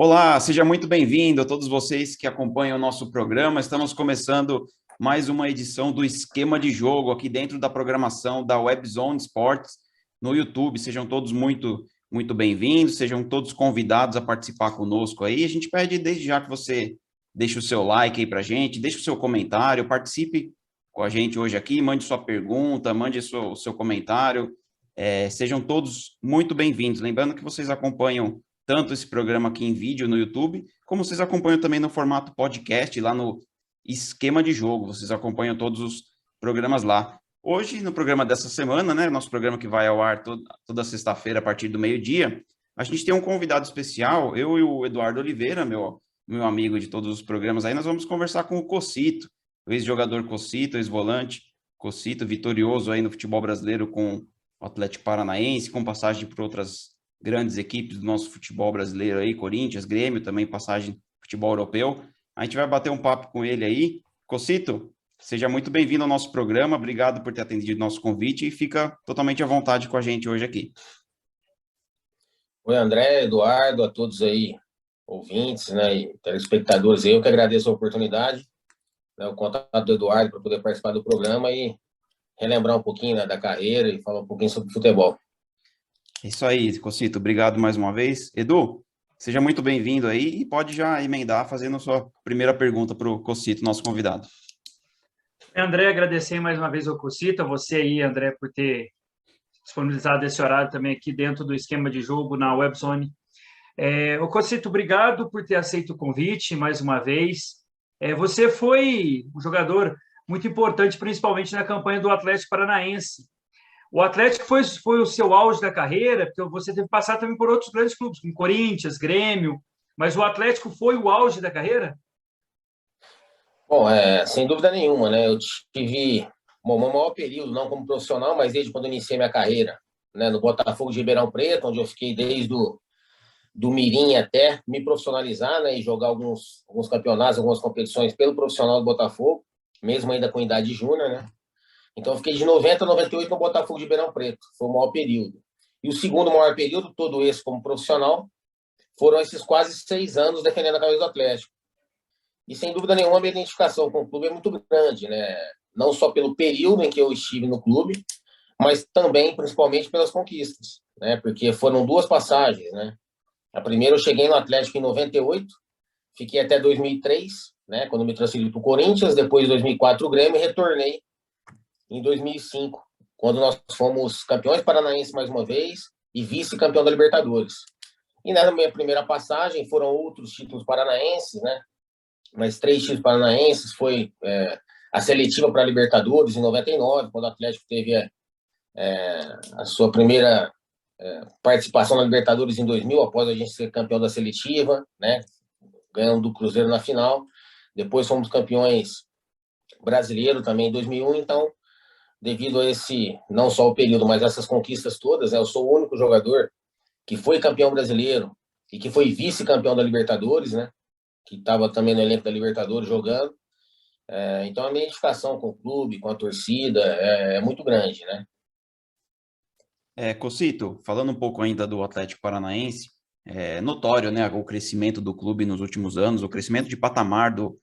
Olá, seja muito bem-vindo a todos vocês que acompanham o nosso programa. Estamos começando mais uma edição do Esquema de Jogo aqui dentro da programação da WebZone Sports no YouTube. Sejam todos muito bem-vindos, sejam todos convidados a participar conosco aí. A gente pede desde já que você deixe o seu like aí para a gente, deixe o seu comentário, participe com a gente hoje aqui, mande sua pergunta, mande o seu comentário. Sejam todos muito bem-vindos. Lembrando que vocês acompanham tanto esse programa aqui em vídeo no YouTube, como vocês acompanham também no formato podcast, lá no Esquema de Jogo. Vocês acompanham todos os programas lá. Hoje, no programa dessa semana, né, nosso programa que vai ao ar toda sexta-feira a partir do meio-dia, a gente tem um convidado especial, eu e o Eduardo Oliveira, meu amigo de todos os programas aí, nós vamos conversar com o Cocito, o ex-jogador Cocito, ex-volante Cocito, vitorioso aí no futebol brasileiro com o Atlético Paranaense, com passagem por outras grandes equipes do nosso futebol brasileiro aí, Corinthians, Grêmio, também passagem futebol europeu. A gente vai bater um papo com ele aí. Cocito, seja muito bem-vindo ao nosso programa, obrigado por ter atendido o nosso convite e fica totalmente à vontade com a gente hoje aqui. Oi, André, Eduardo, a todos aí, ouvintes, né, e telespectadores. Eu que agradeço a oportunidade, né, o contato do Eduardo para poder participar do programa e relembrar um pouquinho, né, da carreira e falar um pouquinho sobre futebol. É isso aí, Cocito, obrigado mais uma vez. Edu, seja muito bem-vindo aí e pode já emendar fazendo a sua primeira pergunta para o Cocito, nosso convidado. André, agradecer mais uma vez ao Cocito, a você aí, André, por ter disponibilizado esse horário também aqui dentro do esquema de jogo na WebZone. Ô Cocito, obrigado por ter aceito o convite mais uma vez. Você foi um jogador muito importante, principalmente na campanha do Atlético Paranaense. O Atlético foi o seu auge da carreira, porque você teve que passar também por outros grandes clubes, como Corinthians, Grêmio, mas o Atlético foi o auge da carreira? Bom, sem dúvida nenhuma, né? Eu tive um maior período, não como profissional, mas desde quando eu iniciei minha carreira, né, no Botafogo de Ribeirão Preto, onde eu fiquei desde do mirim até me profissionalizar, né, e jogar alguns campeonatos, algumas competições pelo profissional do Botafogo, mesmo ainda com idade júnior, né? Então, eu fiquei de 90 a 98 no Botafogo de Ribeirão Preto. Foi o maior período. E o segundo maior período, todo esse como profissional, foram esses quase 6 anos defendendo a camisa do Atlético. E, sem dúvida nenhuma, a minha identificação com o clube é muito grande, né? Não só pelo período em que eu estive no clube, mas também, principalmente, pelas conquistas, né? Porque foram 2 passagens, né? A primeira, eu cheguei no Atlético em 98, fiquei até 2003, né? Quando me transferi para o Corinthians, depois, em 2004, o Grêmio, e retornei em 2005, quando nós fomos campeões paranaenses mais uma vez e vice-campeão da Libertadores. E na minha primeira passagem foram outros títulos paranaenses, né? Mas 3 títulos paranaenses, foi a seletiva para a Libertadores em 99, quando o Atlético teve a sua primeira participação na Libertadores em 2000, após a gente ser campeão da seletiva, né? Ganhando do Cruzeiro na final. Depois fomos campeões brasileiros também em 2001, então, devido a esse, não só o período, mas essas conquistas todas, né, eu sou o único jogador que foi campeão brasileiro e que foi vice-campeão da Libertadores, né, que estava também no elenco da Libertadores jogando. Então, a minha identificação com o clube, com a torcida, é muito grande, né? Cocito, falando um pouco ainda do Atlético Paranaense, é notório, né, o crescimento do clube nos últimos anos, o crescimento de patamar do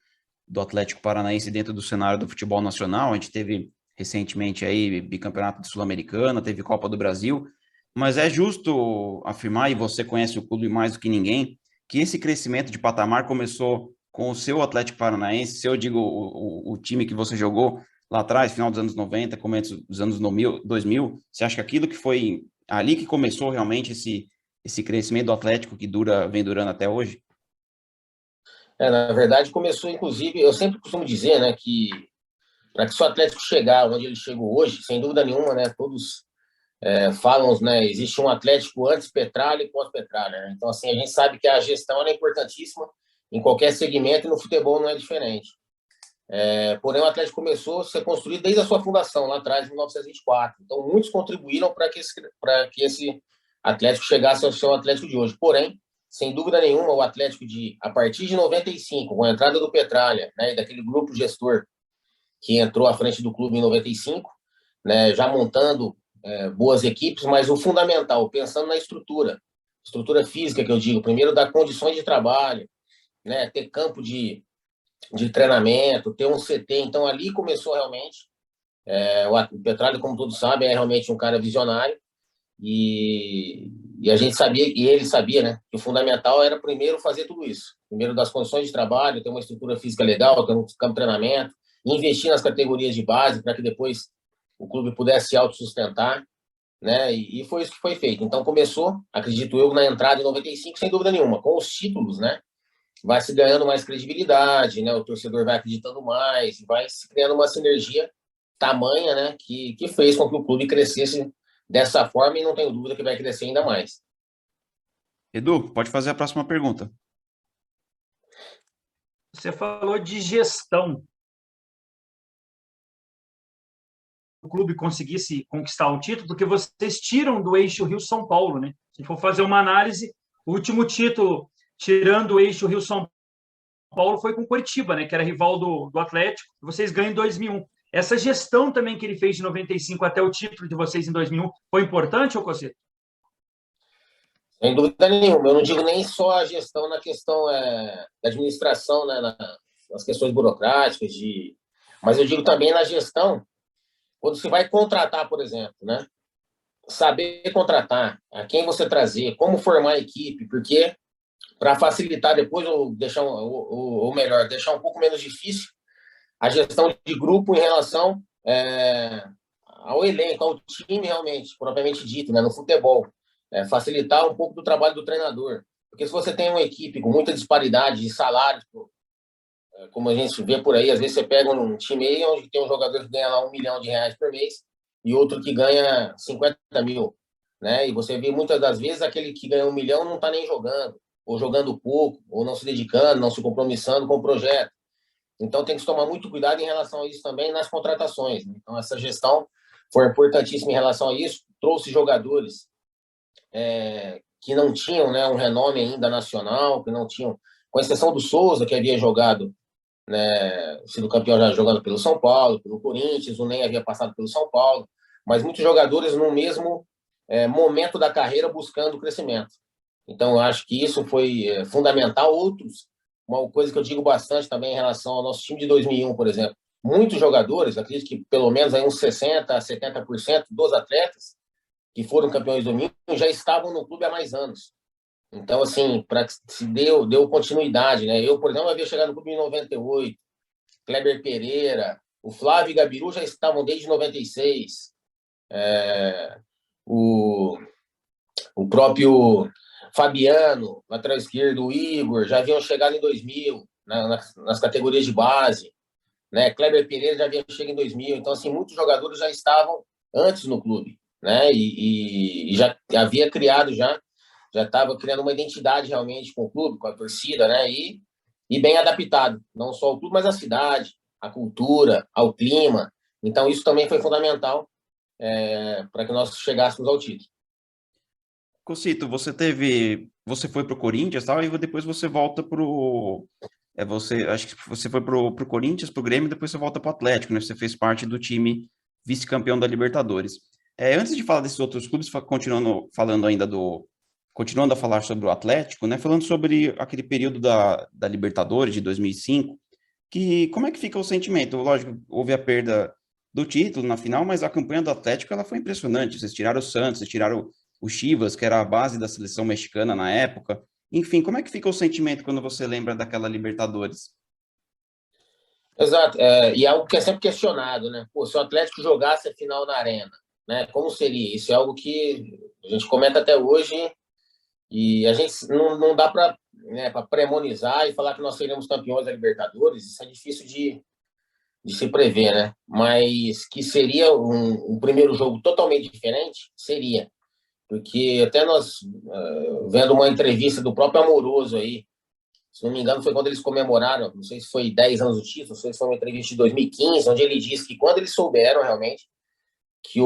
Atlético Paranaense dentro do cenário do futebol nacional. A gente teve recentemente aí bicampeonato de Sul-Americana, teve Copa do Brasil, mas é justo afirmar, e você conhece o clube mais do que ninguém, que esse crescimento de patamar começou com o seu Atlético Paranaense, se eu digo o time que você jogou lá atrás, final dos anos 90, começo dos anos 2000, você acha que aquilo que foi ali que começou realmente esse crescimento do Atlético que vem durando até hoje? Na verdade, começou, inclusive, eu sempre costumo dizer, né, que para que o Atlético chegar onde ele chegou hoje, sem dúvida nenhuma, né, todos falam, né, existe um Atlético antes Petralha e pós-Petralha, né? Então, assim, a gente sabe que a gestão é importantíssima em qualquer segmento e no futebol não é diferente. Porém, o Atlético começou a ser construído desde a sua fundação, lá atrás, em 1924. Então, muitos contribuíram para que esse Atlético chegasse ao seu Atlético de hoje. Porém, sem dúvida nenhuma, o Atlético a partir de 95, com a entrada do Petralha, né, e daquele grupo gestor que entrou à frente do clube em 95, né, já montando boas equipes, mas o fundamental, pensando na estrutura, estrutura física que eu digo, primeiro dar condições de trabalho, né? Ter campo de treinamento, ter um CT. Então, ali começou realmente. O Petralha, como todos sabem, é realmente um cara visionário. E a gente sabia, e ele sabia, né, que o fundamental era primeiro fazer tudo isso. Primeiro das condições de trabalho, ter uma estrutura física legal, ter um campo de treinamento, investir nas categorias de base para que depois o clube pudesse se autossustentar, né? E foi isso que foi feito. Então começou, acredito eu, na entrada em 95, sem dúvida nenhuma, com os títulos, né? Vai se ganhando mais credibilidade, né? O torcedor vai acreditando mais, vai se criando uma sinergia tamanha, né? Que fez com que o clube crescesse dessa forma e não tenho dúvida que vai crescer ainda mais. Edu, pode fazer a próxima pergunta. Você falou de gestão. O clube conseguisse conquistar o título, porque vocês tiram do eixo Rio-São Paulo, né? Se for fazer uma análise, o último título, tirando o eixo Rio-São Paulo, foi com o Coritiba, né? Que era rival do Atlético. Vocês ganham em 2001. Essa gestão também que ele fez de 95 até o título de vocês em 2001 foi importante, ô Cocito? Sem dúvida nenhuma. Eu não digo nem só a gestão na questão da administração, né, nas questões burocráticas, mas eu digo também na gestão, quando você vai contratar, por exemplo, né? Saber contratar, a quem você trazer, como formar a equipe, porque para facilitar depois, ou deixar, ou melhor, deixar um pouco menos difícil a gestão de grupo em relação ao elenco, ao time realmente, propriamente dito, né, no futebol. Facilitar um pouco do trabalho do treinador. Porque se você tem uma equipe com muita disparidade de salários, como a gente vê por aí, às vezes você pega um time aí onde tem um jogador que ganha lá R$1 milhão por mês e outro que ganha 50 mil, né? E você vê muitas das vezes aquele que ganha 1 milhão não está nem jogando, ou jogando pouco, ou não se dedicando, não se compromissando com o projeto. Então tem que tomar muito cuidado em relação a isso também nas contratações, né? Então essa gestão foi importantíssima em relação a isso, trouxe jogadores que não tinham, né, um renome ainda nacional, que não tinham, com exceção do Souza, que havia jogado, né, sido campeão já jogando pelo São Paulo, pelo Corinthians, o Ney havia passado pelo São Paulo, mas muitos jogadores no mesmo momento da carreira buscando o crescimento. Então, eu acho que isso foi fundamental. Outros, uma coisa que eu digo bastante também em relação ao nosso time de 2001, por exemplo, muitos jogadores, acredito que pelo menos aí uns 60% a 70% dos atletas que foram campeões do domingo já estavam no clube há mais anos. Então, assim, para que se deu continuidade, né? Eu, por exemplo, havia chegado no clube em 98, Kleber Pereira, o Flávio e Gabiru já estavam desde 96, o próprio Fabiano, lateral esquerdo, o Igor, já haviam chegado em 2000, nas categorias de base, né? Kleber Pereira já havia chegado em 2000, então, assim, muitos jogadores já estavam antes no clube, né? E já havia criado, já estava criando uma identidade realmente com o clube, com a torcida, né? E bem adaptado, não só ao clube, mas à cidade, à cultura, ao clima. Então, isso também foi fundamental para que nós chegássemos ao título. Cocito, você foi para o Corinthians, tal, e depois você volta para o... acho que você foi para o Corinthians, para o Grêmio, e depois você volta para o Atlético, né? Você fez parte do time vice-campeão da Libertadores. Antes de falar desses outros clubes, continuando a falar sobre o Atlético, né? Falando sobre aquele período da Libertadores de 2005, como é que fica o sentimento? Lógico, houve a perda do título na final, mas a campanha do Atlético ela foi impressionante. Vocês tiraram o Santos, vocês tiraram o Chivas, que era a base da seleção mexicana na época. Enfim, como é que fica o sentimento quando você lembra daquela Libertadores? Exato, e é algo que é sempre questionado, né? Pô, se o Atlético jogasse a final na Arena, né? Como seria? Isso é algo que a gente comenta até hoje e a gente não dá para premonizar e falar que nós seríamos campeões da Libertadores. Isso é difícil de se prever, né? Mas que seria um primeiro jogo totalmente diferente, seria. Porque até nós, vendo uma entrevista do próprio Amoroso aí, se não me engano, foi quando eles comemoraram, não sei se foi 10 anos do título, não sei se foi uma entrevista de 2015, onde ele disse que quando eles souberam realmente que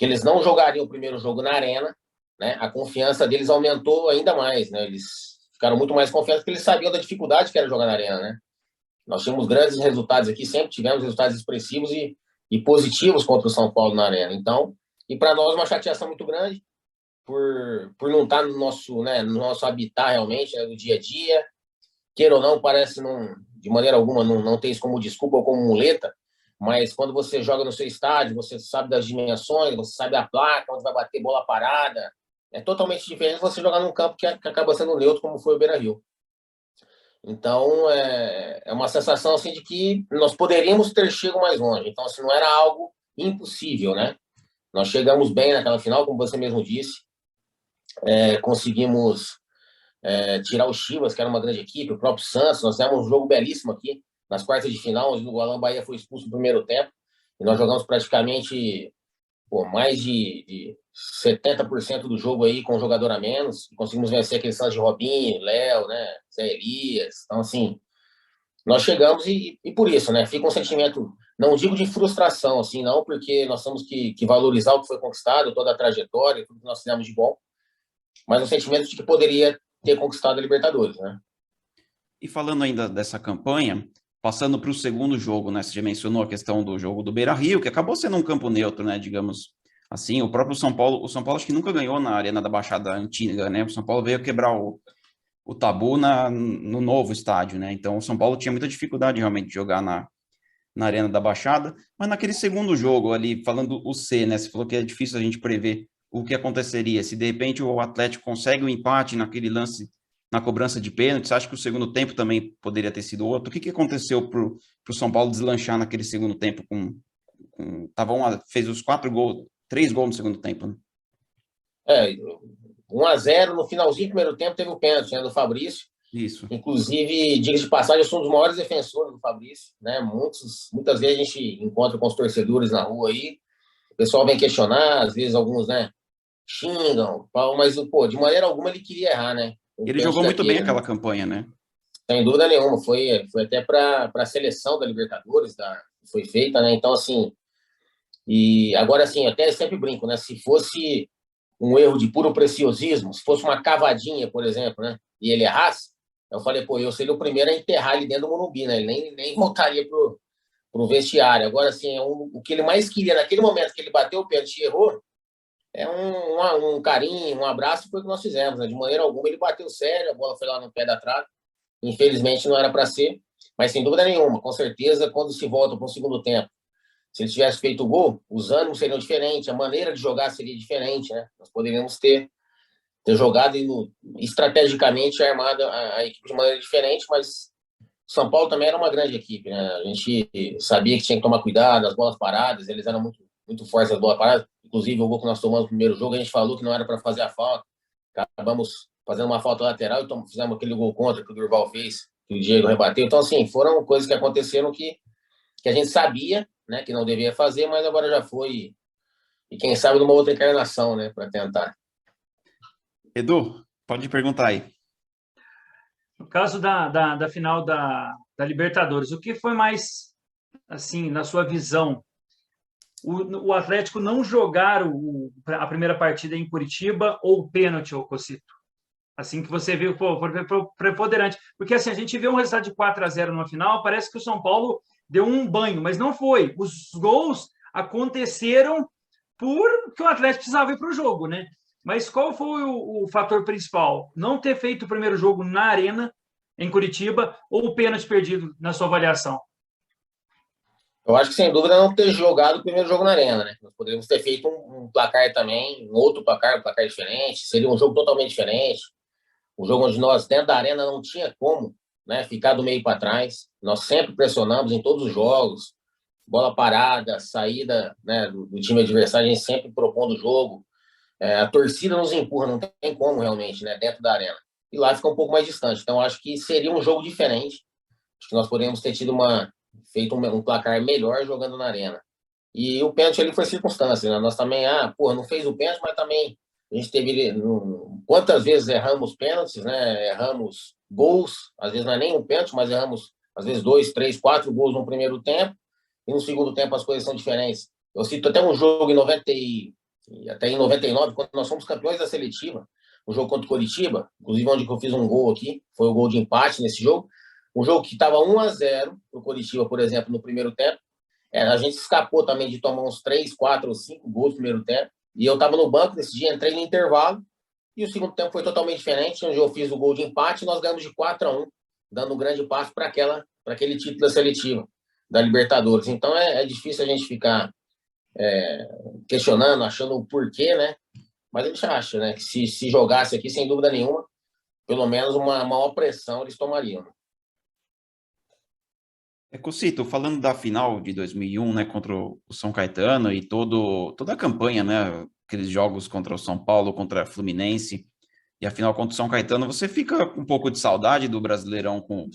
eles não jogariam o primeiro jogo na Arena, né, a confiança deles aumentou ainda mais, né? Eles ficaram muito mais confiantes porque eles sabiam da dificuldade que era jogar na Arena, né? Nós tínhamos grandes resultados aqui, sempre tivemos resultados expressivos e positivos contra o São Paulo na Arena. Então, e para nós uma chateação muito grande, por não estar no nosso, né, no nosso habitat realmente, né, do dia a dia. Queira ou não, parece não, de maneira alguma não ter isso como desculpa ou como muleta, mas quando você joga no seu estádio, você sabe das dimensões, você sabe a placa, onde vai bater bola parada. É totalmente diferente você jogar num campo que acaba sendo neutro, como foi o Beira-Rio. Então, é uma sensação assim, de que nós poderíamos ter chegado mais longe. Então, assim, não era algo impossível, né? Nós chegamos bem naquela final, como você mesmo disse. Conseguimos tirar o Chivas, que era uma grande equipe, o próprio Santos. Nós fizemos um jogo belíssimo aqui, nas quartas de final, onde o Alan Bahia foi expulso no primeiro tempo. E nós jogamos praticamente mais de 70% do jogo aí com um jogador a menos. Conseguimos vencer aquele Santos de Robinho, Léo, né, Zé Elias. Então, assim, nós chegamos e por isso, né, fica um sentimento, não digo de frustração, assim, não, porque nós temos que valorizar o que foi conquistado, toda a trajetória, tudo que nós fizemos de bom, mas um sentimento de que poderia ter conquistado a Libertadores, né? E falando ainda dessa campanha, passando para o segundo jogo, né? Você já mencionou a questão do jogo do Beira-Rio, que acabou sendo um campo neutro, né? Digamos assim, o próprio São Paulo acho que nunca ganhou na Arena da Baixada Antiga, né? O São Paulo veio quebrar o tabu no novo estádio, né? Então o São Paulo tinha muita dificuldade realmente de jogar na Arena da Baixada, mas naquele segundo jogo ali, falando o C, né? Você falou que é difícil a gente prever o que aconteceria. Se de repente o Atlético consegue um empate naquele lance, na cobrança de pênalti, você acha que o segundo tempo também poderia ter sido outro? O que aconteceu para o São Paulo deslanchar naquele segundo tempo fez os 3 gols no segundo tempo, né? 1-0, no finalzinho do primeiro tempo teve o pênalti, né, do Fabrício. Isso. Inclusive, diga de passagem, eu sou um dos maiores defensores do Fabrício, né? Muitas vezes a gente encontra com os torcedores na rua aí, o pessoal vem questionar, às vezes alguns, né, xingam, mas, de maneira alguma ele queria errar, né? Ele jogou muito bem aquela campanha, né? Sem dúvida nenhuma, foi até para a seleção da Libertadores, foi feita, né? Então, assim, e agora, assim, até sempre brinco, né? Se fosse um erro de puro preciosismo, se fosse uma cavadinha, por exemplo, né? E ele errasse, eu falei, eu seria o primeiro a enterrar ele dentro do Morumbi, né? Ele nem voltaria pro vestiário. Agora, assim, o que ele mais queria naquele momento que ele bateu o pênalti e errou, um carinho, um abraço, foi o que nós fizemos, né? De maneira alguma, ele bateu sério, a bola foi lá no pé da trave. Infelizmente, não era para ser, mas sem dúvida nenhuma, com certeza, quando se volta para o segundo tempo, se ele tivesse feito o gol, os ânimos seriam diferentes, a maneira de jogar seria diferente, né? Nós poderíamos ter jogado estrategicamente armado a equipe de maneira diferente, mas São Paulo também era uma grande equipe, né? A gente sabia que tinha que tomar cuidado, as bolas paradas, eles eram muito, muito fortes as bolas paradas. Inclusive, o gol que nós tomamos no primeiro jogo, a gente falou que não era para fazer a falta. Acabamos fazendo uma falta lateral e fizemos aquele gol contra que o Durval fez, que o Diego rebateu. Então, assim, foram coisas que aconteceram que a gente sabia, né, que não devia fazer, mas agora já foi. E quem sabe numa outra encarnação, né, para tentar. Edu, pode perguntar aí. No caso da final da Libertadores, o que foi mais, assim, na sua visão, o Atlético não jogar a primeira partida em Curitiba ou o pênalti, ô Cocito? Assim que você viu, foi preponderante. Porque assim, a gente vê um resultado de 4-0 no final, parece que o São Paulo deu um banho, mas não foi. Os gols aconteceram porque o Atlético precisava ir para o jogo, né? Mas qual foi o fator principal? Não ter feito o primeiro jogo na Arena, em Curitiba, ou o pênalti perdido na sua avaliação? Eu acho que, sem dúvida, não ter jogado o primeiro jogo na Arena, né? Nós poderíamos ter feito um placar também, um outro placar, um placar diferente, seria um jogo totalmente diferente. Um jogo onde nós, dentro da Arena, não tinha como, né, ficar do meio para trás. Nós sempre pressionamos em todos os jogos, bola parada, saída, né, do time adversário, a gente sempre propondo o jogo. A torcida nos empurra, não tem como realmente, né, dentro da Arena. E lá fica um pouco mais distante. Então, acho que seria um jogo diferente. Acho que nós poderíamos ter feito um placar melhor jogando na Arena. E o pênalti ali foi circunstância, né? Nós também, não fez o pênalti, mas também a gente teve. Quantas vezes erramos pênaltis, né? Erramos gols, às vezes não é nem um pênalti, mas erramos, às vezes, 2, 3, 4 gols no primeiro tempo, e no segundo tempo as coisas são diferentes. Eu cito até um jogo até em 99, quando nós fomos campeões da seletiva, um jogo contra o Coritiba, inclusive onde eu fiz um gol aqui, foi o gol de empate nesse jogo. Um jogo que estava 1-0 para o Coritiba, por exemplo, no primeiro tempo. A gente escapou também de tomar uns 3, 4 ou 5 gols no primeiro tempo. E eu estava no banco nesse dia, entrei no intervalo, e o segundo tempo foi totalmente diferente, onde eu fiz o gol de empate e nós ganhamos de 4-1, dando um grande passo para aquele título da seletiva, da Libertadores. Então é difícil a gente ficar questionando, achando o porquê, né? Mas a gente acha, né, que se jogasse aqui, sem dúvida nenhuma, pelo menos uma maior pressão eles tomariam. Cocito, falando da final de 2001, né, contra o São Caetano e toda a campanha, né, aqueles jogos contra o São Paulo, contra a Fluminense e a final contra o São Caetano, você fica com um pouco de saudade do Brasileirão com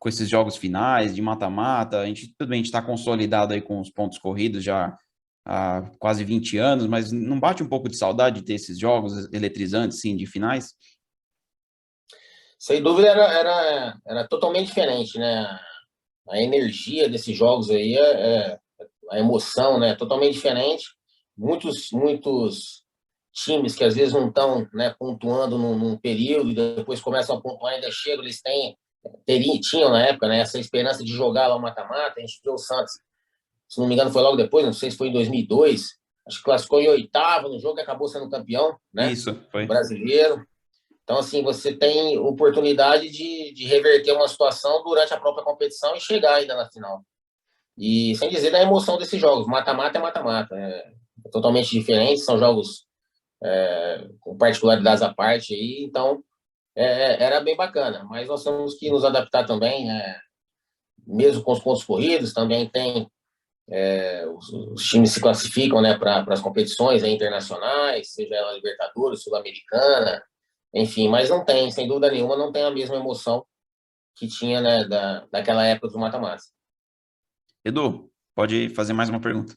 esses jogos finais, de mata-mata? Tudo bem, a gente está consolidado aí com os pontos corridos já há quase 20 anos, mas não bate um pouco de saudade de ter esses jogos eletrizantes, sim, de finais? Sem dúvida era totalmente diferente, né? A energia desses jogos aí, a emoção, né? Totalmente diferente. Muitos times que às vezes não estão, né, pontuando num período e depois começam a pontuar, ainda chegam, eles tinham na época, né, essa esperança de jogar lá o mata-mata. A gente viu o Santos, se não me engano, foi logo depois, não sei se foi em 2002, acho que classificou em oitavo no jogo e acabou sendo campeão, né? Isso, foi. Brasileiro. Então, assim, você tem oportunidade de reverter uma situação durante a própria competição e chegar ainda na final. E sem dizer da emoção desses jogos. Mata-mata é mata-mata. É totalmente diferente, são jogos com particularidades à parte aí, então era bem bacana. Mas nós temos que nos adaptar também, mesmo com os pontos corridos, também tem os times se classificam, né, para as competições internacionais, seja ela Libertadores, Sul-Americana, enfim, mas não tem, sem dúvida nenhuma, não tem a mesma emoção que tinha, né, daquela época do mata-mata. Edu, pode fazer mais uma pergunta.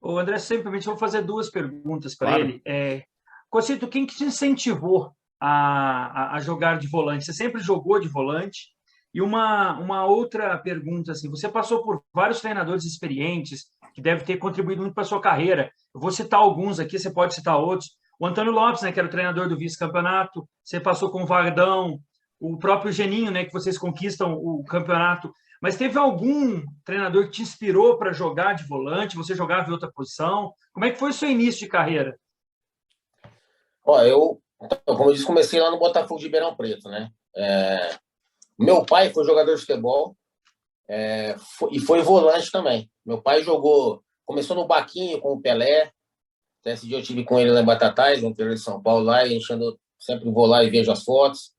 O André, simplesmente vou fazer duas perguntas para Claro. ele. Cocito, quem que te incentivou a jogar de volante? Você sempre jogou de volante? E uma outra pergunta, assim, você passou por vários treinadores experientes que devem ter contribuído muito para a sua carreira. Eu vou citar alguns aqui, você pode citar outros. O Antônio Lopes, né, que era o treinador do vice-campeonato, você passou com o Vardão, o próprio Geninho, né, que vocês conquistam o campeonato. Mas teve algum treinador que te inspirou para jogar de volante? Você jogava em outra posição? Como é que foi o seu início de carreira? Ó, como eu disse, comecei lá no Botafogo de Ribeirão Preto, né? Meu pai foi jogador de futebol e foi volante também. Meu pai começou no Baquinho com o Pelé. Até esse dia eu tive com ele lá em Batatais, no interior de São Paulo, lá, e sempre vou lá e vejo as fotos.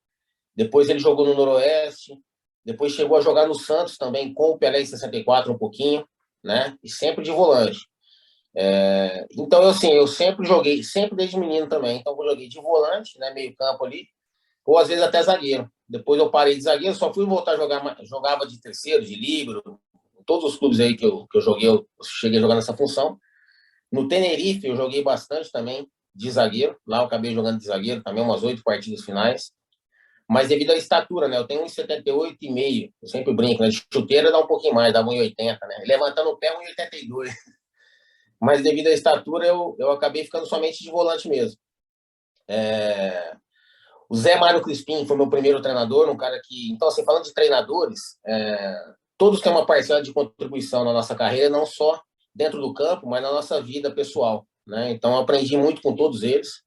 Depois ele jogou no Noroeste. Depois chegou a jogar no Santos também, com o Pelé em 64 um pouquinho, né? E sempre de volante. Então, assim, eu sempre joguei, sempre desde menino também. Então, eu joguei de volante, né, meio campo ali, ou às vezes até zagueiro. Depois eu parei de zagueiro, só fui voltar a jogar, jogava de terceiro, de líbero. Todos os clubes aí que eu joguei, eu cheguei a jogar nessa função. No Tenerife, eu joguei bastante também de zagueiro. Lá eu acabei jogando de zagueiro também, umas 8 partidas finais. Mas devido à estatura, né? Eu tenho 1,78 e meio. Eu sempre brinco, né? De chuteira dá um pouquinho mais, dá 1,80, né? Levantando o pé, 1,82. Mas devido à estatura, eu acabei ficando somente de volante mesmo. O Zé Mário Crispim foi meu primeiro treinador, um cara que... Então, assim, falando de treinadores, todos têm uma parcela de contribuição na nossa carreira, não só dentro do campo, mas na nossa vida pessoal, né? Então, eu aprendi muito com todos eles.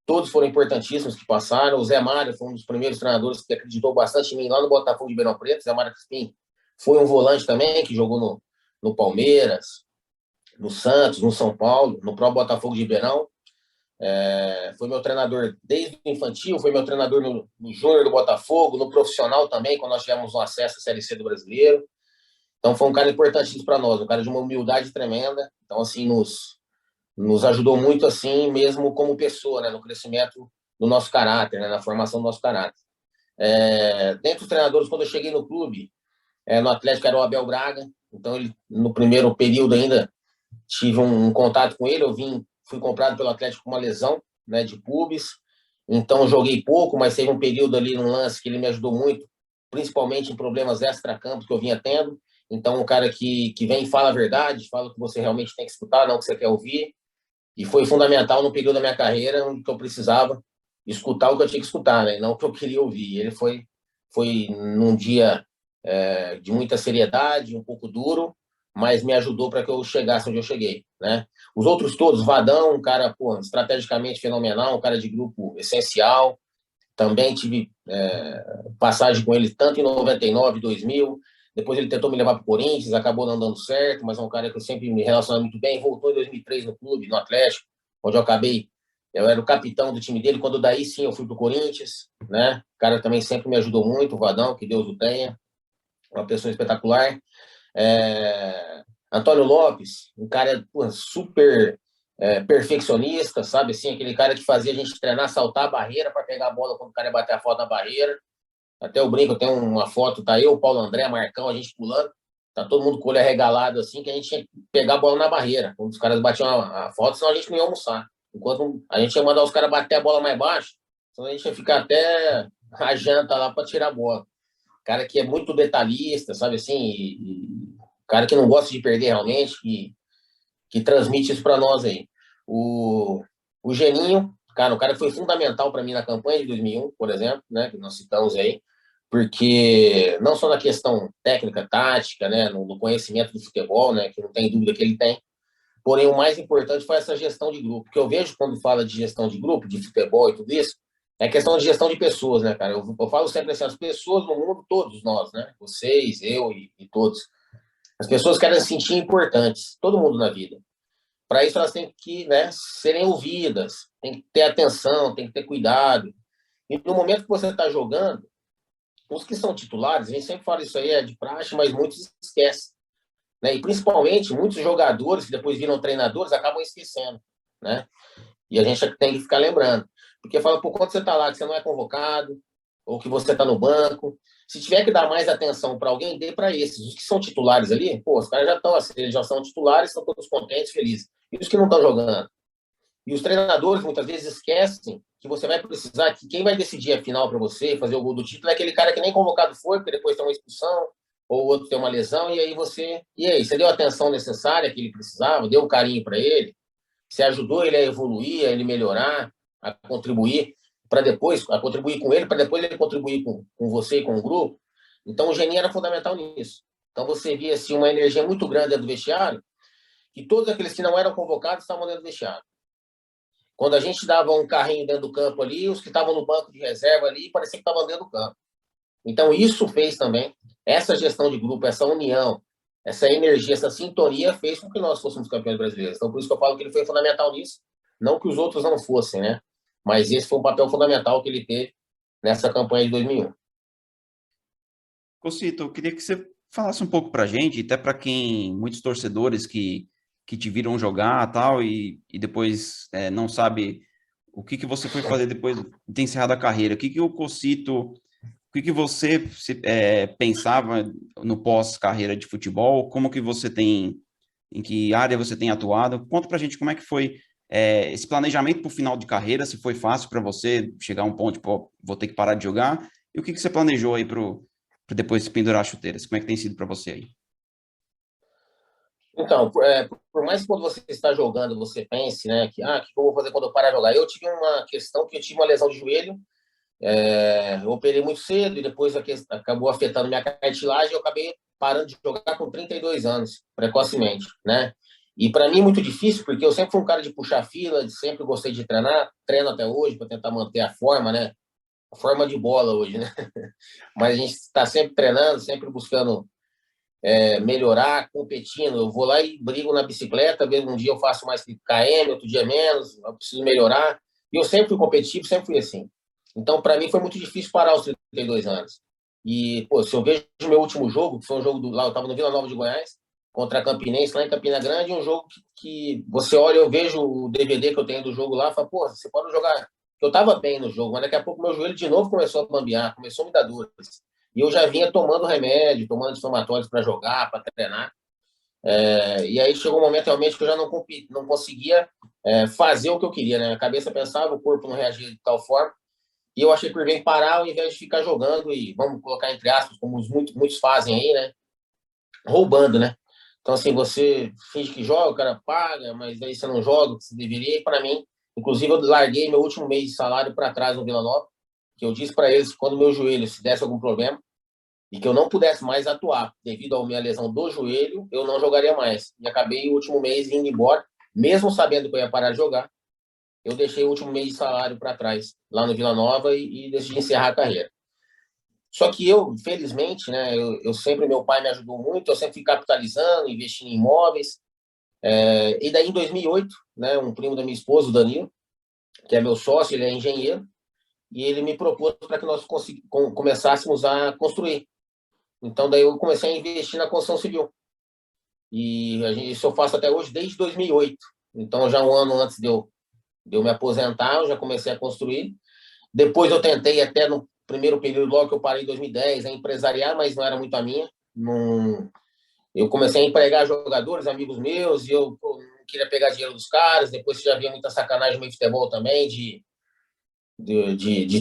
Todos foram importantíssimos que passaram. O Zé Mário foi um dos primeiros treinadores que acreditou bastante em mim lá no Botafogo de Ribeirão Preto. O Zé Mário Crispim foi um volante também, que jogou no Palmeiras, no Santos, no São Paulo, no próprio Botafogo de Ribeirão. Foi meu treinador desde o infantil, foi meu treinador no Júnior do Botafogo, no profissional também, quando nós tivemos um acesso à Série C do Brasileiro. Então, foi um cara importantíssimo para nós, um cara de uma humildade tremenda. Então, assim, nos ajudou muito, assim, mesmo como pessoa, né, no crescimento do nosso caráter, né, na formação do nosso caráter. Dentre os treinadores, quando eu cheguei no clube, no Atlético era o Abel Braga. Então, ele, no primeiro período ainda, tive um contato com ele. Fui comprado pelo Atlético com uma lesão, né, de pubis. Então, joguei pouco, mas teve um período ali, num lance que ele me ajudou muito, principalmente em problemas extra-campo que eu vinha tendo. Então, um cara que vem e fala a verdade, fala o que você realmente tem que escutar, não o que você quer ouvir. E foi fundamental no período da minha carreira, onde eu precisava escutar o que eu tinha que escutar, né? Não o que eu queria ouvir. Ele foi num dia de muita seriedade, um pouco duro, mas me ajudou para que eu chegasse onde eu cheguei, né? Os outros todos, Vadão, um cara, pô, estrategicamente fenomenal, um cara de grupo essencial. Também tive passagem com ele tanto em 99, 2000. Depois ele tentou me levar para o Corinthians, acabou não dando certo, mas é um cara que eu sempre me relacionei muito bem. Voltou em 2003 no clube, no Atlético, onde eu era o capitão do time dele. Quando daí sim eu fui para o Corinthians, né? O cara também sempre me ajudou muito, o Vadão, que Deus o tenha, uma pessoa espetacular. Antônio Lopes, um cara super perfeccionista, sabe? Assim, aquele cara que fazia a gente treinar, saltar a barreira para pegar a bola quando o cara ia bater a foto na barreira. Até eu brinco, tem uma foto, tá eu, Paulo André, Marcão, a gente pulando, tá todo mundo com o olho arregalado, assim, que a gente tinha que pegar a bola na barreira. Quando os caras batiam a foto, senão a gente não ia almoçar. Enquanto a gente ia mandar os caras bater a bola mais baixo, senão a gente ia ficar até a janta lá para tirar a bola. Cara que é muito detalhista, sabe assim, cara que não gosta de perder realmente, que transmite isso para nós aí. O Geninho, cara, o cara que foi fundamental para mim na campanha de 2001, por exemplo, né, que nós citamos aí, porque não só na questão técnica, tática, né, no conhecimento do futebol, né, que não tem dúvida que ele tem, porém o mais importante foi essa gestão de grupo, que eu vejo quando fala de gestão de grupo, de futebol e tudo isso, é questão de gestão de pessoas, né, cara? Eu falo sempre assim, as pessoas no mundo, todos nós, né, vocês, eu e todos, as pessoas querem se sentir importantes, todo mundo na vida. Para isso, elas têm que, né, serem ouvidas, tem que ter atenção, tem que ter cuidado. E no momento que você está jogando, os que são titulares, a gente sempre fala isso aí, é de praxe, mas muitos esquecem. Né? E principalmente, muitos jogadores que depois viram treinadores acabam esquecendo. Né? E a gente tem que ficar lembrando. Porque fala, por quanto você está lá, que você não é convocado, ou que você está no banco. Se tiver que dar mais atenção para alguém, dê para esses. Os que são titulares ali, pô, os caras já estão assim, eles já são titulares, estão todos contentes, felizes. E os que não estão jogando? E os treinadores muitas vezes esquecem que você vai precisar, que quem vai decidir a final para você, fazer o gol do título, é aquele cara que nem convocado foi, porque depois tem uma expulsão, ou o outro tem uma lesão, e aí você. E aí, você deu a atenção necessária que ele precisava, deu o carinho para ele, você ajudou ele a evoluir, a ele melhorar, a contribuir para depois, a contribuir com ele, para depois ele contribuir com você e com o grupo. Então o Geninho era fundamental nisso. Então você via assim, uma energia muito grande dentro do vestiário, que todos aqueles que não eram convocados estavam dentro do vestiário. Quando a gente dava um carrinho dentro do campo ali, os que estavam no banco de reserva ali, parecia que estavam dentro do campo. Então isso fez também, essa gestão de grupo, essa união, essa energia, essa sintonia fez com que nós fôssemos campeões brasileiros. Então por isso que eu falo que ele foi fundamental nisso, não que os outros não fossem, né? Mas esse foi um papel fundamental que ele teve nessa campanha de 2001. Cocito, eu queria que você falasse um pouco para a gente, até para quem, muitos torcedores que te viram jogar tal, e depois não sabe o que você foi fazer depois de ter encerrado a carreira. O que o Cocito, o que você pensava no pós-carreira de futebol? Como que você tem, em que área você tem atuado? Conta para a gente como é que foi esse planejamento para o final de carreira, se foi fácil para você chegar a um ponto, tipo, vou ter que parar de jogar, e o que você planejou aí para depois se pendurar as chuteiras? Como é que tem sido para você aí? Então, por mais que quando você está jogando, você pense, né, que que eu vou fazer quando eu parar de jogar? Eu tive uma questão que eu tive uma lesão de joelho, eu operei muito cedo e depois acabou afetando minha cartilagem e eu acabei parando de jogar com 32 anos, precocemente, né? E para mim é muito difícil, porque eu sempre fui um cara de puxar fila, sempre gostei de treinar, treino até hoje para tentar manter a forma, né? A forma de bola hoje, né? Mas a gente está sempre treinando, sempre buscando melhorar, competindo. Eu vou lá e brigo na bicicleta, um dia eu faço mais km, outro dia menos, eu preciso melhorar. E eu sempre fui competitivo, sempre fui assim. Então, para mim, foi muito difícil parar aos 32 anos. E, pô, se eu vejo o meu último jogo, que foi um jogo lá, eu estava no Vila Nova de Goiás, contra a Campinense, lá em Campina Grande, um jogo que você olha, eu vejo o DVD que eu tenho do jogo lá, e falo, pô, você pode jogar. Eu estava bem no jogo, mas daqui a pouco meu joelho de novo começou a bambear, começou a me dar dores. E eu já vinha tomando remédio, tomando inflamatórios para jogar, para treinar. E aí chegou um momento realmente que eu já não conseguia fazer o que eu queria, né? A cabeça pensava, o corpo não reagia de tal forma. E eu achei por bem parar ao invés de ficar jogando e, vamos colocar entre aspas, como muitos fazem aí, né? Roubando, né? Então, assim, você finge que joga, o cara paga, mas aí você não joga o que você deveria. E para mim, inclusive, eu larguei meu último mês de salário para trás no Vila Nova, que eu disse para eles que quando meu joelho se desse algum problema, e que eu não pudesse mais atuar devido à minha lesão do joelho, eu não jogaria mais. E acabei o último mês indo embora, mesmo sabendo que eu ia parar de jogar, eu deixei o último mês de salário para trás, lá no Vila Nova, e decidi encerrar a carreira. Só que eu, felizmente, né, eu sempre, meu pai me ajudou muito, eu sempre fui capitalizando, investindo em imóveis. E daí, em 2008, né, um primo da minha esposa, o Danilo, que é meu sócio, ele é engenheiro, e ele me propôs para que nós começássemos a construir. Então, daí eu comecei a investir na construção civil. E isso eu faço até hoje, desde 2008. Então, já um ano antes de eu me aposentar, eu já comecei a construir. Depois eu tentei, até no primeiro período, logo que eu parei em 2010, a empresariar, mas não era muito a minha. Não... Eu comecei a empregar jogadores, amigos meus, e eu não queria pegar dinheiro dos caras. Depois já havia muita sacanagem no meio de futebol também, de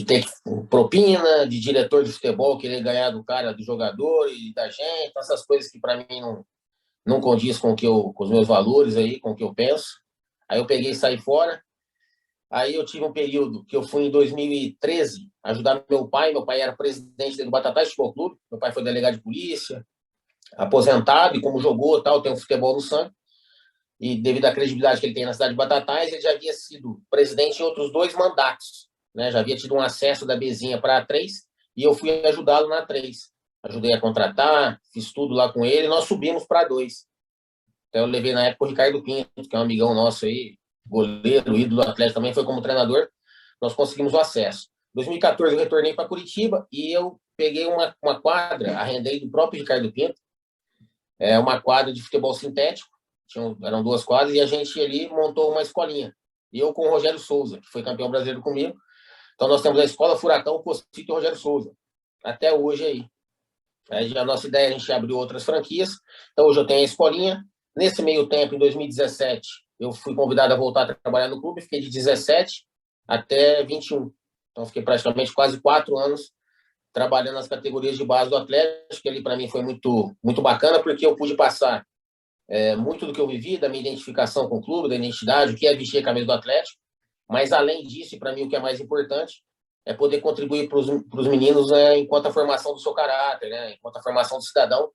ter propina, de diretor de futebol querer ganhar do cara, do jogador e da gente, essas coisas que para mim não condiz com os meus valores aí, com o que eu penso. Aí eu peguei e saí fora. Aí eu tive um período que eu fui em 2013 ajudar meu pai. Meu pai era presidente do Batatais Futebol Clube. Meu pai foi delegado de polícia, aposentado, e como jogou, tal, tem um futebol no sangue. E devido à credibilidade que ele tem na cidade de Batatais, ele já havia sido presidente em outros 2 mandatos, né? Já havia tido um acesso da Bezinha para a A3, e eu fui ajudá-lo na A3. Ajudei a contratar, fiz tudo lá com ele, e nós subimos para A2. Então eu levei na época o Ricardo Pinto, que é um amigão nosso aí, goleiro, ídolo do Atlético, também foi como treinador. Nós conseguimos o acesso. Em 2014 eu retornei para Curitiba e eu peguei uma quadra, arrendei do próprio Ricardo Pinto, uma quadra de futebol sintético. Eram 2 quadras, e a gente ali montou uma escolinha. E eu com o Rogério Souza, que foi campeão brasileiro comigo. Então nós temos a Escola Furacão, Cocito e Rogério Souza. Até hoje aí. A nossa ideia é a gente abriu outras franquias. Então hoje eu tenho a escolinha. Nesse meio tempo, em 2017, eu fui convidado a voltar a trabalhar no clube. Fiquei de 17 até 21. Então fiquei praticamente quase 4 anos trabalhando nas categorias de base do Atlético, que ali para mim foi muito, muito bacana, porque eu pude passar muito do que eu vivi, da minha identificação com o clube, da identidade, o que é vestir a camisa do Atlético, mas além disso, e para mim o que é mais importante, é poder contribuir para os meninos, enquanto a formação do seu caráter, né, enquanto a formação do cidadão,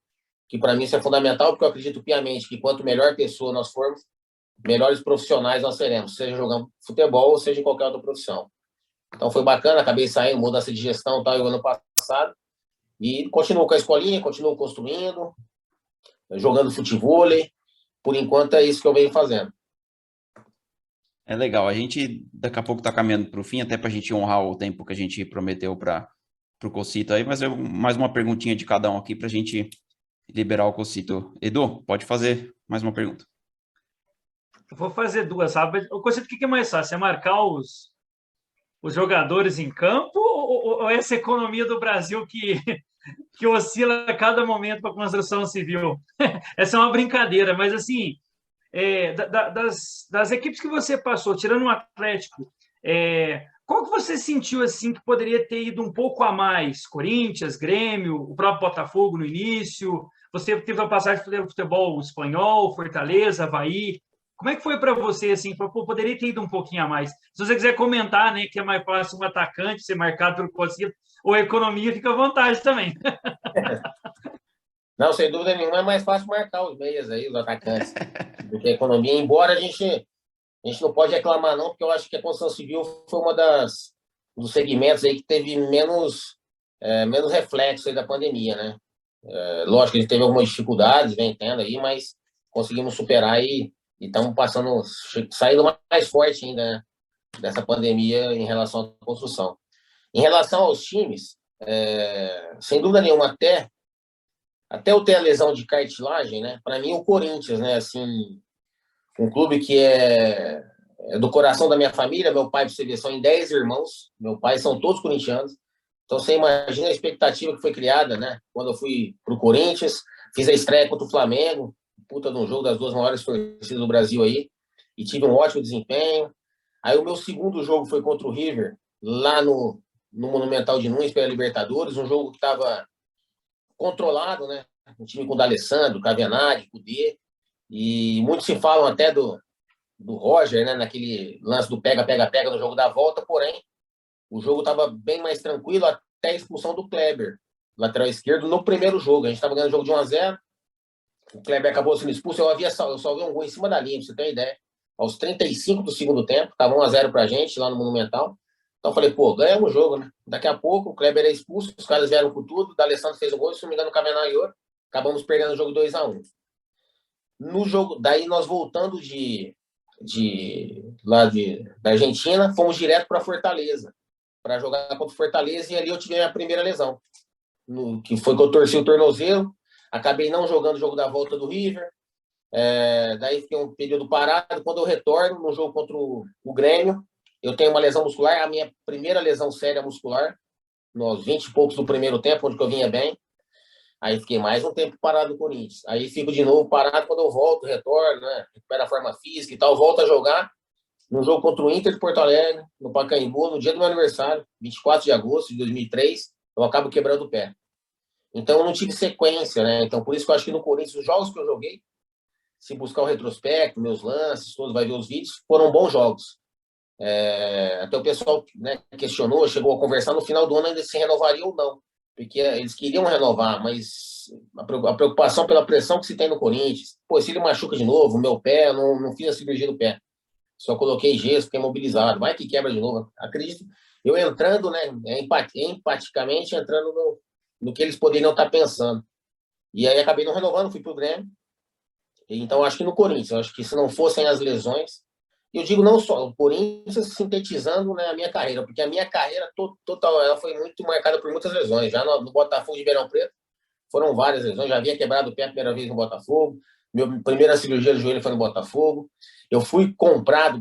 que para mim isso é fundamental, porque eu acredito piamente que quanto melhor pessoa nós formos, melhores profissionais nós seremos, seja jogando futebol ou seja em qualquer outra profissão. Então foi bacana, acabei saindo, mudança de gestão tal, o ano passado, e continuo com a escolinha, continuo construindo, jogando futevôlei. Por enquanto é isso que eu venho fazendo. É legal. A gente daqui a pouco está caminhando para o fim, até para a gente honrar o tempo que a gente prometeu para o Cocito aí, mas mais uma perguntinha de cada um aqui para a gente liberar o Cocito. Edu, pode fazer mais uma pergunta. Eu vou fazer 2, sabe? O Cocito, o que é mais fácil? É marcar os jogadores em campo, ou essa economia do Brasil que oscila a cada momento para a construção civil? Essa é uma brincadeira, mas assim, das equipes que você passou, tirando o Atlético, qual que você sentiu assim que poderia ter ido um pouco a mais? Corinthians, Grêmio, o próprio Botafogo no início? Você teve a passagem pelo futebol espanhol, Fortaleza, Avaí. Como é que foi para você, assim, poderia ter ido um pouquinho a mais? Se você quiser comentar, né, que é mais fácil um atacante ser marcado pelo Cocito, ou a economia, fica à vontade também. Não, sem dúvida nenhuma, é mais fácil marcar os meias aí, os atacantes, do que a economia, embora a gente não pode reclamar não, porque eu acho que a construção civil foi dos segmentos aí que teve menos reflexo aí da pandemia, né? Lógico que a gente teve algumas dificuldades, vem tendo aí, mas conseguimos superar e estamos saindo mais forte ainda, né, dessa pandemia em relação à construção. Em relação aos times, sem dúvida nenhuma, até eu ter a lesão de cartilagem, né? Para mim, o Corinthians, né? Assim, um clube que é do coração da minha família. Meu pai, para você ver, são em 10 irmãos. Meu pai são todos corintianos. Então, você imagina a expectativa que foi criada, né? Quando eu fui para o Corinthians, fiz a estreia contra o Flamengo, puta de um jogo das 2 maiores torcidas do Brasil aí, e tive um ótimo desempenho. Aí o meu segundo jogo foi contra o River, lá no Monumental de Nunes, pela Libertadores, um jogo que estava controlado, né? Um time com o D'Alessandro, Cavenaghi, Cudê, e muitos se falam até do Roger, né? Naquele lance do pega-pega-pega no jogo da volta, porém, o jogo estava bem mais tranquilo até a expulsão do Kleber. lateral esquerdo, no primeiro jogo. A gente estava ganhando o jogo de 1-0, o Kleber acabou sendo expulso, eu só vi um gol em cima da linha, pra você ter uma ideia. Aos 35 do segundo tempo, estava 1-0 pra gente lá no Monumental. Então eu falei, pô, ganhamos o jogo, né? Daqui a pouco o Kleber é expulso, os caras vieram com tudo, o D'Alessandro fez o gol, se não me engano, o Cavenagh e outro. Acabamos perdendo o jogo 2-1. No jogo, daí nós voltando da Argentina, fomos direto para Fortaleza, para jogar contra o Fortaleza, e ali eu tive a minha primeira lesão, que foi que eu torci o tornozelo, acabei não jogando o jogo da volta do River, daí fiquei um período parado. Quando eu retorno no jogo contra o Grêmio, eu tenho uma lesão muscular, a minha primeira lesão séria muscular, nos 20 e poucos do primeiro tempo, onde eu vinha bem. Aí fiquei mais um tempo parado no Corinthians. Aí fico de novo parado quando eu volto, retorno, né? Recupero a forma física e tal, volto a jogar no jogo contra o Inter de Porto Alegre, no Pacaembu, no dia do meu aniversário, 24 de agosto de 2003, eu acabo quebrando o pé. Então eu não tive sequência, né? Então por isso que eu acho que no Corinthians, os jogos que eu joguei, se buscar o retrospecto, meus lances, todos, vai ver os vídeos, foram bons jogos. Até o pessoal, né, questionou, chegou a conversar no final do ano ainda se renovaria ou não, porque eles queriam renovar, mas a preocupação pela pressão que se tem no Corinthians, pô, se ele machuca de novo, o meu pé, não fiz a cirurgia do pé, só coloquei gesso, fiquei imobilizado, vai que quebra de novo, acredito, eu entrando, né, empaticamente entrando no que eles poderiam estar pensando, e aí acabei não renovando, fui pro Grêmio. Então acho que no Corinthians, eu acho que se não fossem as lesões, eu digo não só o Corinthians sintetizando, né, a minha carreira, porque a minha carreira total, ela foi muito marcada por muitas lesões. Já no Botafogo de Ribeirão Preto foram várias lesões. Já havia quebrado o pé a primeira vez no Botafogo. Minha primeira cirurgia de joelho foi no Botafogo. Eu fui comprado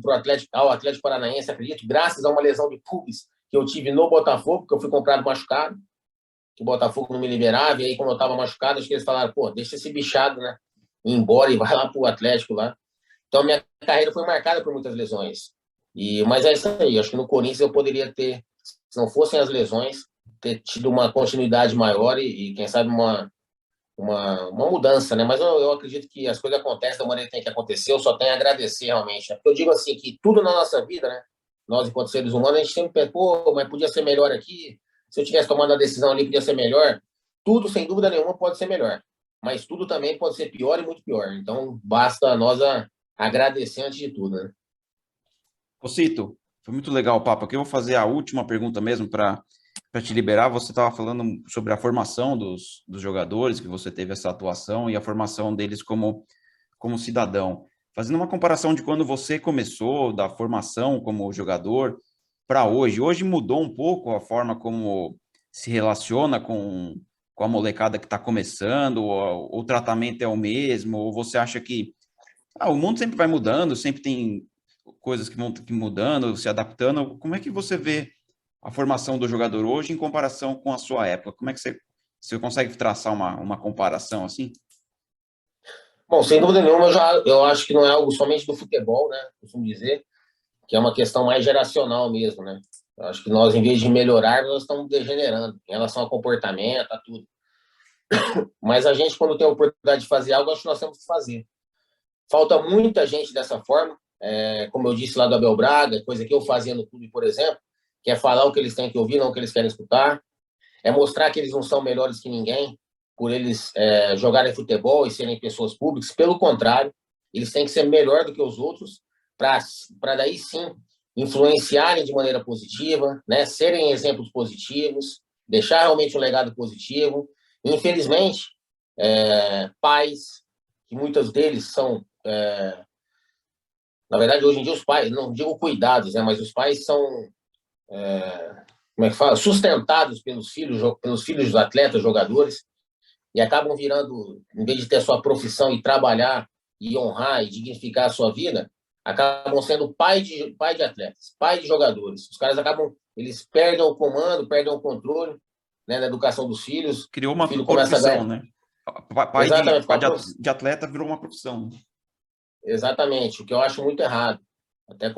ao Atlético Paranaense, acredito, graças a uma lesão de pubis que eu tive no Botafogo, que eu fui comprado machucado, que o Botafogo não me liberava, e aí como eu estava machucado, acho que eles falaram, pô, deixa esse bichado, né, ir embora e vai lá pro Atlético lá. Então, minha carreira foi marcada por muitas lesões. Mas é isso aí. Acho que no Corinthians eu poderia ter, se não fossem as lesões, ter tido uma continuidade maior e quem sabe, uma mudança, né? Mas eu acredito que as coisas acontecem da maneira que tem que acontecer. Eu só tenho a agradecer, realmente. Né? Porque eu digo assim, que tudo na nossa vida, né? Nós, enquanto seres humanos, a gente sempre pensa, pô, mas podia ser melhor aqui. Se eu tivesse tomado a decisão ali, podia ser melhor. Tudo, sem dúvida nenhuma, pode ser melhor. Mas tudo também pode ser pior e muito pior. Então, basta nós agradecer antes de tudo, né? Ô, Cito, foi muito legal o papo aqui. Eu vou fazer a última pergunta mesmo para te liberar. Você estava falando sobre a formação dos jogadores, que você teve essa atuação e a formação deles como cidadão. Fazendo uma comparação de quando você começou, da formação como jogador, para hoje. Hoje mudou um pouco a forma como se relaciona com a molecada que está começando, ou o tratamento é o mesmo, ou você acha que o mundo sempre vai mudando, sempre tem coisas que vão mudando, se adaptando. Como é que você vê a formação do jogador hoje em comparação com a sua época? Como é que você consegue traçar uma comparação assim? Bom, sem dúvida nenhuma, eu acho que não é algo somente do futebol, né? Costumo dizer que é uma questão mais geracional mesmo, né? Eu acho que nós, em vez de melhorar, nós estamos degenerando em relação ao comportamento, a tudo. Mas a gente, quando tem a oportunidade de fazer algo, acho que nós temos que fazer. Falta muita gente dessa forma, como eu disse lá do Abel Braga, coisa que eu fazia no clube, por exemplo, que é falar o que eles têm que ouvir, não o que eles querem escutar, é mostrar que eles não são melhores que ninguém por eles jogarem futebol e serem pessoas públicas. Pelo contrário, eles têm que ser melhor do que os outros para daí sim influenciarem de maneira positiva, né? Serem exemplos positivos, deixar realmente um legado positivo. Infelizmente, pais, que muitos deles são, na verdade, hoje em dia os pais, não digo cuidados, né? Mas os pais são, como é que fala? Sustentados pelos filhos dos atletas, jogadores, e acabam virando, em vez de ter a sua profissão e trabalhar e honrar e dignificar a sua vida, acabam sendo pai de atletas, pai de jogadores. Os caras eles perdem o comando, perdem o controle, né, na educação dos filhos. Criou uma o filho profissão, né? Pai Exatamente, de atleta virou uma profissão. Exatamente, o que eu acho muito errado. Até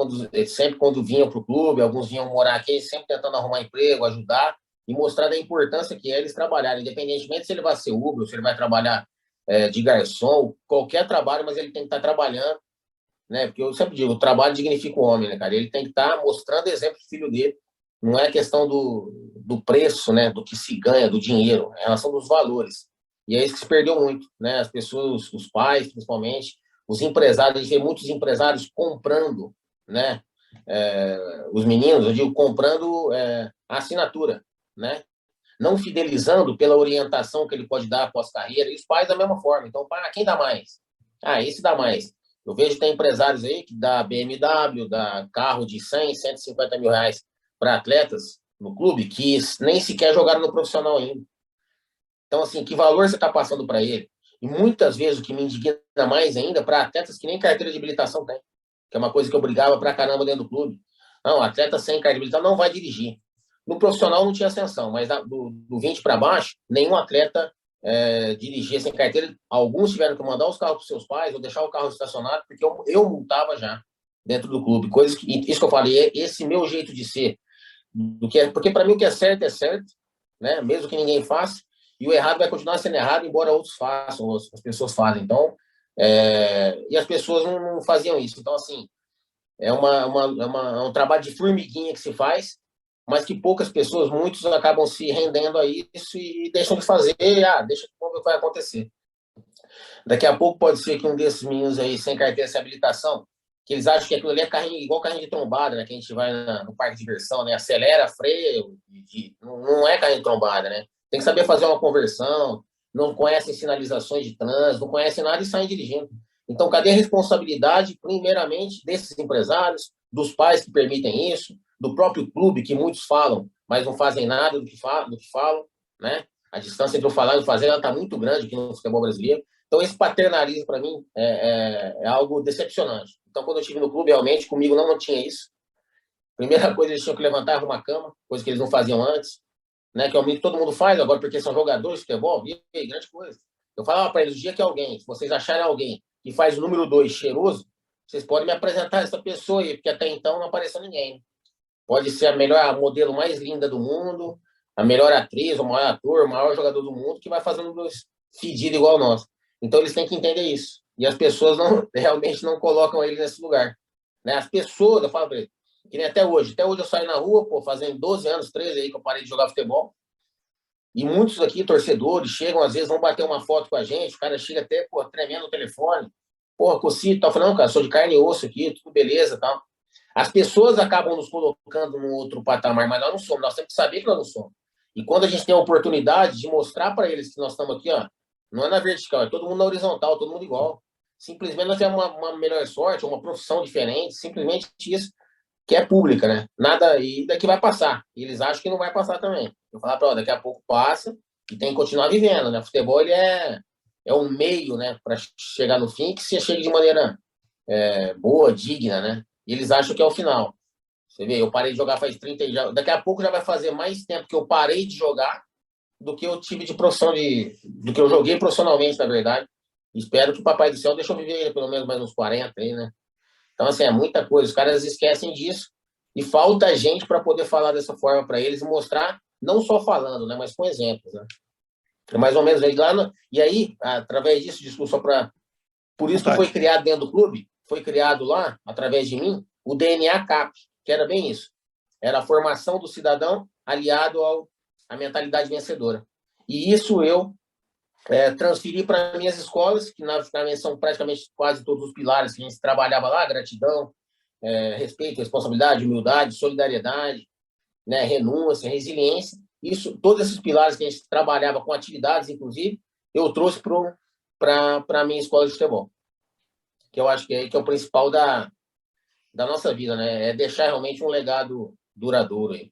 sempre quando vinham para o clube, alguns vinham morar aqui, sempre tentando arrumar emprego, ajudar e mostrar da importância que é eles trabalharem, independentemente se ele vai ser Uber, se ele vai trabalhar de garçom, qualquer trabalho, mas ele tem que estar trabalhando, né? Porque eu sempre digo, o trabalho dignifica o homem, né, cara? Ele tem que estar mostrando exemplo do filho dele, não é questão do preço, né, do que se ganha, do dinheiro, é em relação dos valores. E é isso que se perdeu muito, né? As pessoas, os pais, principalmente, os empresários, a gente vê muitos empresários comprando, né? Os meninos, eu digo, comprando a assinatura, né? Não fidelizando pela orientação que ele pode dar após carreira, e os pais da mesma forma. Então, quem dá mais? Esse dá mais. Eu vejo que tem empresários aí que dá BMW, dá carro de 100, 150 mil reais para atletas no clube que nem sequer jogaram no profissional ainda. Então, assim, que valor você está passando para ele? E muitas vezes o que me indigna mais ainda para atletas que nem carteira de habilitação tem, que é uma coisa que eu brigava pra caramba dentro do clube. Não, atleta sem carteira de habilitação não vai dirigir. No profissional não tinha ascensão, mas do 20 para baixo, nenhum atleta dirigia sem carteira. Alguns tiveram que mandar os carros para seus pais ou deixar o carro estacionado, porque eu multava já dentro do clube. Isso que eu falei, esse meu jeito de ser. Porque para mim o que é certo, né? Mesmo que ninguém faça, e o errado vai continuar sendo errado, embora outros façam, as pessoas fazem. Então, e as pessoas não faziam isso. Então, assim, é um trabalho de formiguinha que se faz, mas que poucas pessoas, muitos acabam se rendendo a isso e deixam de fazer, deixa eu ver o que vai acontecer. Daqui a pouco pode ser que um desses meninos aí, sem carteira, sem habilitação, que eles acham que aquilo ali é igual carrinho de trombada, né? Que a gente vai no parque de diversão, né? Acelera, freia, não é carrinho de trombada, né? Tem que saber fazer uma conversão, não conhecem sinalizações de trânsito, não conhecem nada e saem dirigindo. Então, cadê a responsabilidade, primeiramente, desses empresários, dos pais que permitem isso, do próprio clube, que muitos falam, mas não fazem nada do que falam, né? A distância entre o falar e o fazer está muito grande aqui no futebol brasileiro. Então, esse paternalismo, para mim, é algo decepcionante. Então, quando eu estive no clube, realmente, comigo não tinha isso. Primeira coisa, eles tinham que levantar e arrumar a cama, coisa que eles não faziam antes, né? Que é o que todo mundo faz agora, porque são jogadores de futebol, e aí, grande coisa. Eu falava para eles, o dia que se vocês acharem alguém que faz o número 2 cheiroso, vocês podem me apresentar essa pessoa aí, porque até então não apareceu ninguém. Pode ser a modelo mais linda do mundo, a melhor atriz, o maior ator, o maior jogador do mundo, que vai fazendo fedido igual nós. Então, eles têm que entender isso. E as pessoas realmente não colocam ele nesse lugar. Né? As pessoas, eu falo para ele, que nem até hoje eu saio na rua, fazendo 12 anos, 13 aí que eu parei de jogar futebol, e muitos aqui, torcedores, chegam, às vezes, vão bater uma foto com a gente, o cara chega até, tremendo no telefone, Cocito, tal, falando, não, cara, sou de carne e osso aqui, tudo beleza, tal. As pessoas acabam nos colocando num outro patamar, mas nós não somos, nós temos que saber que nós não somos. E quando a gente tem a oportunidade de mostrar para eles que nós estamos aqui, não é na vertical, é todo mundo na horizontal, todo mundo igual. Simplesmente nós temos uma melhor sorte, uma profissão diferente, simplesmente isso, que é pública, né? Nada, e daqui vai passar. E eles acham que não vai passar também. Eu falar para daqui a pouco passa e tem que continuar vivendo, né? O futebol, ele é um meio, né, para chegar no fim, que se chegue de maneira boa, digna, né? E eles acham que é o final. Você vê, eu parei de jogar faz 30 anos. Daqui a pouco já vai fazer mais tempo que eu parei de jogar do que eu tive de profissão, do que eu joguei profissionalmente, na verdade. Espero que o Papai do Céu deixe eu viver pelo menos mais uns 40 aí, né? Então, assim, é muita coisa. Os caras esquecem disso e falta gente para poder falar dessa forma para eles e mostrar, não só falando, né, mas com exemplos, né? É mais ou menos aí lá. E aí, através disso, desculpa, só para. Por isso que foi criado dentro do clube, foi criado lá, através de mim, o DNA CAP, que era bem isso. Era a formação do cidadão aliado à mentalidade vencedora. E isso eu transferi para minhas escolas, que na são praticamente quase todos os pilares que a gente trabalhava lá: gratidão, respeito, responsabilidade, humildade, solidariedade, né, renúncia, resiliência. Isso, todos esses pilares que a gente trabalhava com atividades, inclusive, eu trouxe para a minha escola de futebol, que eu acho que é o principal da nossa vida, né? É deixar realmente um legado duradouro aí.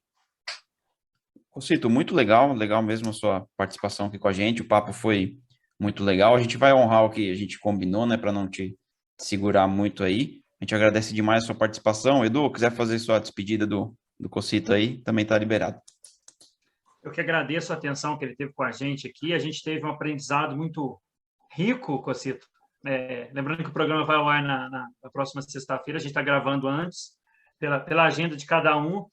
Cocito, muito legal mesmo a sua participação aqui com a gente, o papo foi muito legal, a gente vai honrar o que a gente combinou, né, para não te segurar muito aí, a gente agradece demais a sua participação. Edu, quiser fazer sua despedida do Cocito aí, também está liberado. Eu que agradeço a atenção que ele teve com a gente teve um aprendizado muito rico, Cocito. Lembrando que o programa vai ao ar na próxima sexta-feira, a gente está gravando antes, pela agenda de cada um,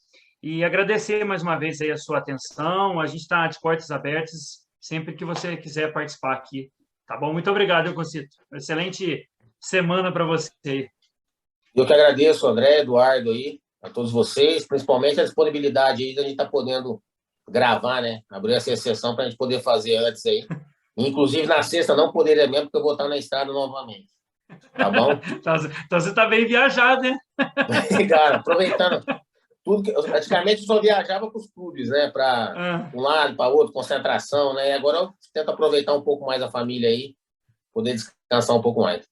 e agradecer mais uma vez aí a sua atenção. A gente está de portas abertas sempre que você quiser participar aqui, tá bom? Muito obrigado, Cocito. Excelente semana para você. Eu que agradeço, André, Eduardo aí, a todos vocês, principalmente a disponibilidade aí da gente estar podendo gravar, né? Abrir essa exceção para a gente poder fazer antes aí. Inclusive, na sexta não poderia mesmo, porque eu vou estar na estrada novamente. Tá bom? Então você está bem viajado, né? Cara, aproveitando tudo que praticamente eu só viajava para os clubes, né? Para um lado, para outro, concentração, né? E agora eu tento aproveitar um pouco mais a família aí, poder descansar um pouco mais.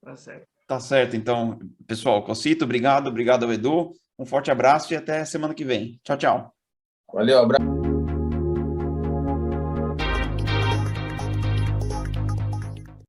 Tá certo. Tá certo, então, pessoal, Cocito, obrigado ao Edu, um forte abraço e até semana que vem. Tchau, tchau. Valeu, abraço.